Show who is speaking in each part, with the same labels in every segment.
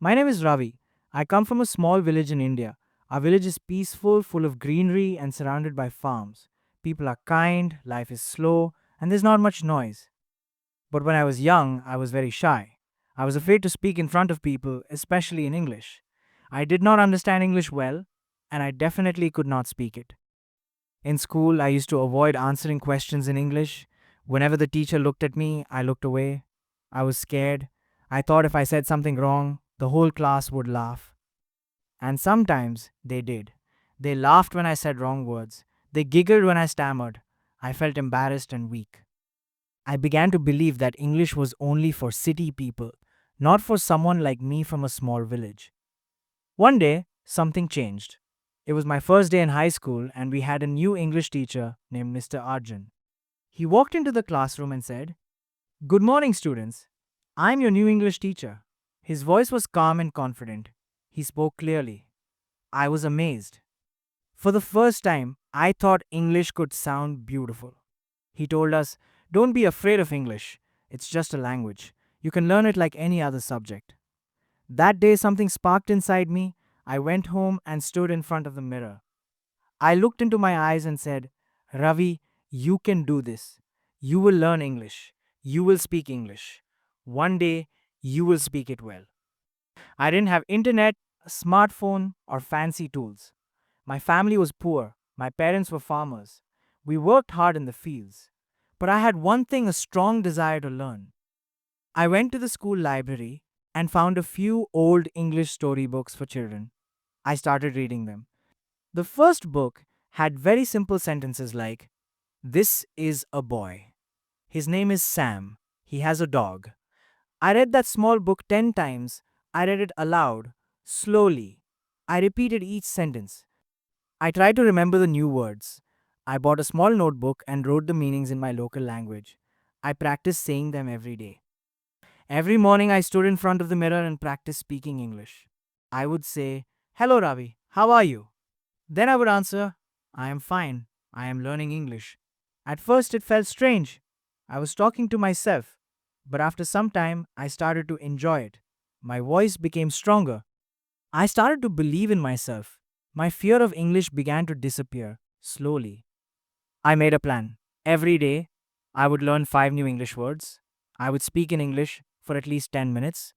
Speaker 1: My name is Ravi. I come from a small village in India. Our village is peaceful, full of greenery, and surrounded by farms. People are kind, life is slow, and there's not much noise. But when I was young, I was very shy. I was afraid to speak in front of people, especially in English. I did not understand English well, and I definitely could not speak it. In school, I used to avoid answering questions in English. Whenever the teacher looked at me, I looked away. I was scared. I thought if I said something wrong, the whole class would laugh. And sometimes they did. They laughed when I said wrong words. They giggled when I stammered. I felt embarrassed and weak. I began to believe that English was only for city people, not for someone like me from a small village. One day, something changed. It was my first day in high school, and we had a new English teacher named Mr. Arjun. He walked into the classroom and said, "Good morning, students. I'm your new English teacher." His voice was calm and confident. He spoke clearly. I was amazed. For the first time, I thought English could sound beautiful. He told us, "Don't be afraid of English. It's just a language. You can learn it like any other subject." That day, something sparked inside me. I went home and stood in front of the mirror. I looked into my eyes and said, "Ravi, you can do this. You will learn English. You will speak English. One day, you will speak it well." I didn't have internet, a smartphone, or fancy tools. My family was poor. My parents were farmers. We worked hard in the fields. But I had one thing, a strong desire to learn. I went to the school library and found a few old English storybooks for children. I started reading them. The first book had very simple sentences like, "This is a boy. His name is Sam. He has a dog." I read that small book 10 times. I read it aloud, slowly. I repeated each sentence. I tried to remember the new words. I bought a small notebook and wrote the meanings in my local language. I practiced saying them every day. Every morning I stood in front of the mirror and practiced speaking English. I would say, "Hello Ravi, how are you?" Then I would answer, "I am fine. I am learning English." At first it felt strange. I was talking to myself. But after some time, I started to enjoy it. My voice became stronger. I started to believe in myself. My fear of English began to disappear, slowly. I made a plan. Every day, I would learn 5 new English words. I would speak in English for at least 10 minutes.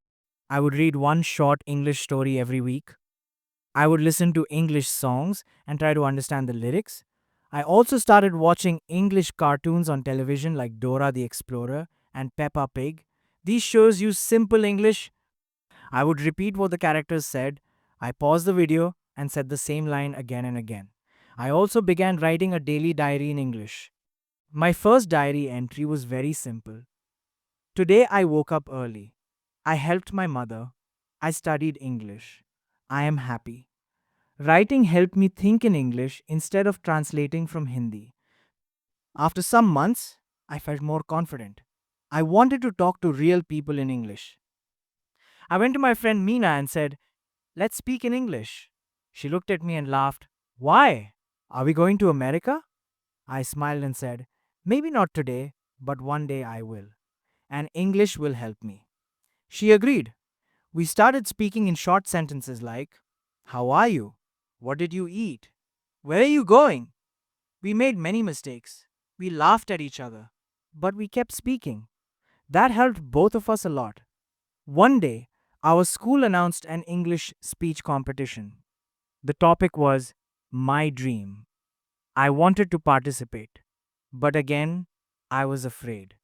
Speaker 1: I would read one short English story every week. I would listen to English songs and try to understand the lyrics. I also started watching English cartoons on television like Dora the Explorer and Peppa Pig. These shows use simple English. I would repeat what the characters said. I paused the video and said the same line again and again. I also began writing a daily diary in English. My first diary entry was very simple. Today I woke up early. I helped my mother. I studied English. I am happy. Writing helped me think in English instead of translating from Hindi. After some months, I felt more confident. I wanted to talk to real people in English. I went to my friend Meena and said, "Let's speak in English." She looked at me and laughed. "Why? Are we going to America?" I smiled and said, "Maybe not today, but one day I will. And English will help me." She agreed. We started speaking in short sentences like, "How are you? What did you eat? Where are you going?" We made many mistakes. We laughed at each other. But we kept speaking. That helped both of us a lot. One day, our school announced an English speech competition. The topic was my dream. I wanted to participate. But again, I was afraid.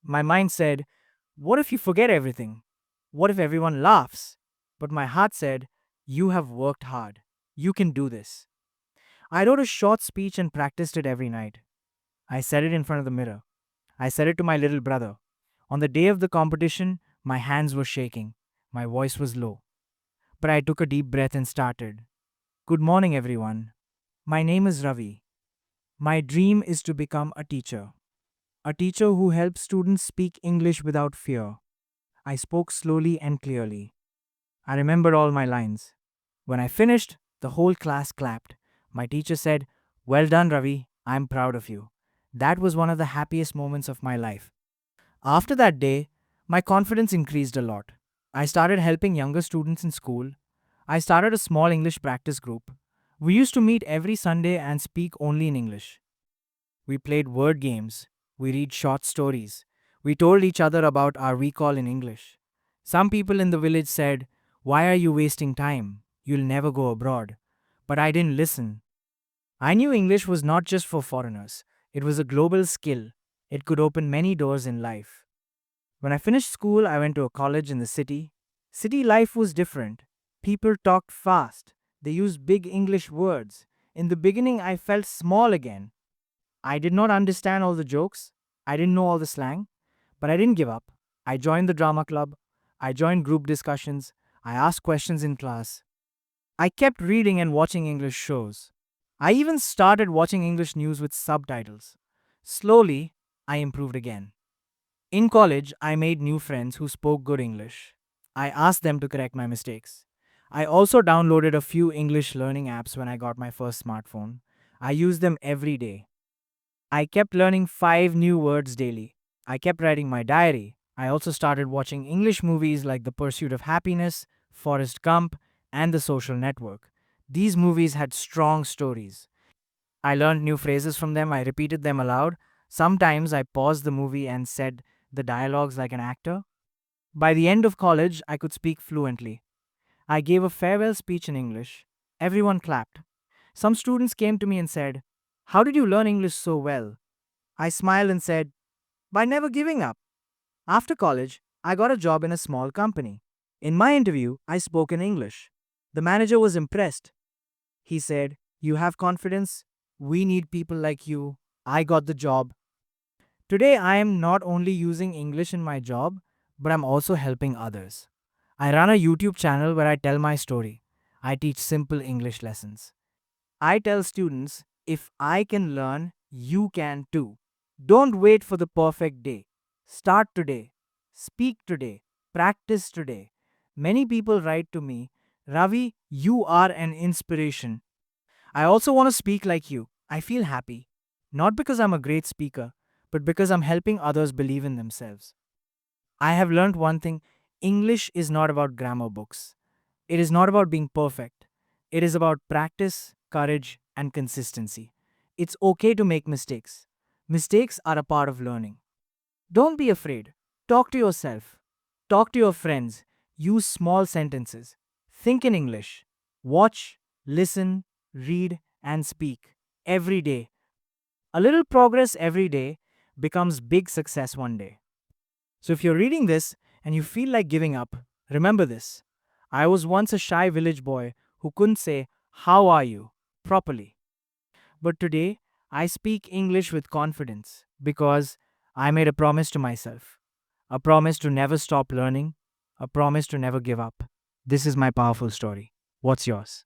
Speaker 1: My mind said, "What if you forget everything? What if everyone laughs?" But my heart said, "You have worked hard. You can do this." I wrote a short speech and practiced it every night. I said it in front of the mirror. I said it to my little brother. On the day of the competition, my hands were shaking. My voice was low. But I took a deep breath and started. "Good morning, everyone. My name is Ravi. My dream is to become a teacher. A teacher who helps students speak English without fear." I spoke slowly and clearly. I remembered all my lines. When I finished, the whole class clapped. My teacher said, "Well done, Ravi. I'm proud of you." That was one of the happiest moments of my life. After that day, my confidence increased a lot. I started helping younger students in school. I started a small English practice group. We used to meet every Sunday and speak only in English. We played word games. We read short stories. We told each other about our recall in English. Some people in the village said, "Why are you wasting time? You'll never go abroad." But I didn't listen. I knew English was not just for foreigners, it was a global skill. It could open many doors in life. When I finished school, I went to a college in the city. City life was different. People talked fast. They used big English words. In the beginning, I felt small again. I did not understand all the jokes. I didn't know all the slang. But I didn't give up. I joined the drama club. I joined group discussions. I asked questions in class. I kept reading and watching English shows. I even started watching English news with subtitles. Slowly, I improved again. In college, I made new friends who spoke good English. I asked them to correct my mistakes. I also downloaded a few English learning apps when I got my first smartphone. I use them every day. I kept learning 5 new words daily. I kept writing my diary. I also started watching English movies like The Pursuit of Happiness, Forrest Gump, and The Social Network. These movies had strong stories. I learned new phrases from them, I repeated them aloud. Sometimes I paused the movie and said the dialogues like an actor. By the end of college, I could speak fluently. I gave a farewell speech in English. Everyone clapped. Some students came to me and said, "How did you learn English so well?" I smiled and said, "By never giving up." After college, I got a job in a small company. In my interview, I spoke in English. The manager was impressed. He said, "You have confidence. We need people like you." I got the job. Today, I am not only using English in my job, but I'm also helping others. I run a YouTube channel where I tell my story. I teach simple English lessons. I tell students, if I can learn, you can too. Don't wait for the perfect day. Start today. Speak today. Practice today. Many people write to me, "Ravi, you are an inspiration." I also want to speak like you. I feel happy. Not because I'm a great speaker, but because I'm helping others believe in themselves. I have learned one thing: English is not about grammar books. It is not about being perfect. It is about practice, courage, and consistency. It's okay to make mistakes. Mistakes are a part of learning. Don't be afraid. Talk to yourself. Talk to your friends. Use small sentences. Think in English. Watch, listen, read, and speak every day. A little progress every day becomes big success one day. So if you're reading this and you feel like giving up, remember this. I was once a shy village boy who couldn't say, "How are you?" properly. But today, I speak English with confidence because I made a promise to myself, a promise to never stop learning, a promise to never give up. This is my powerful story. What's yours?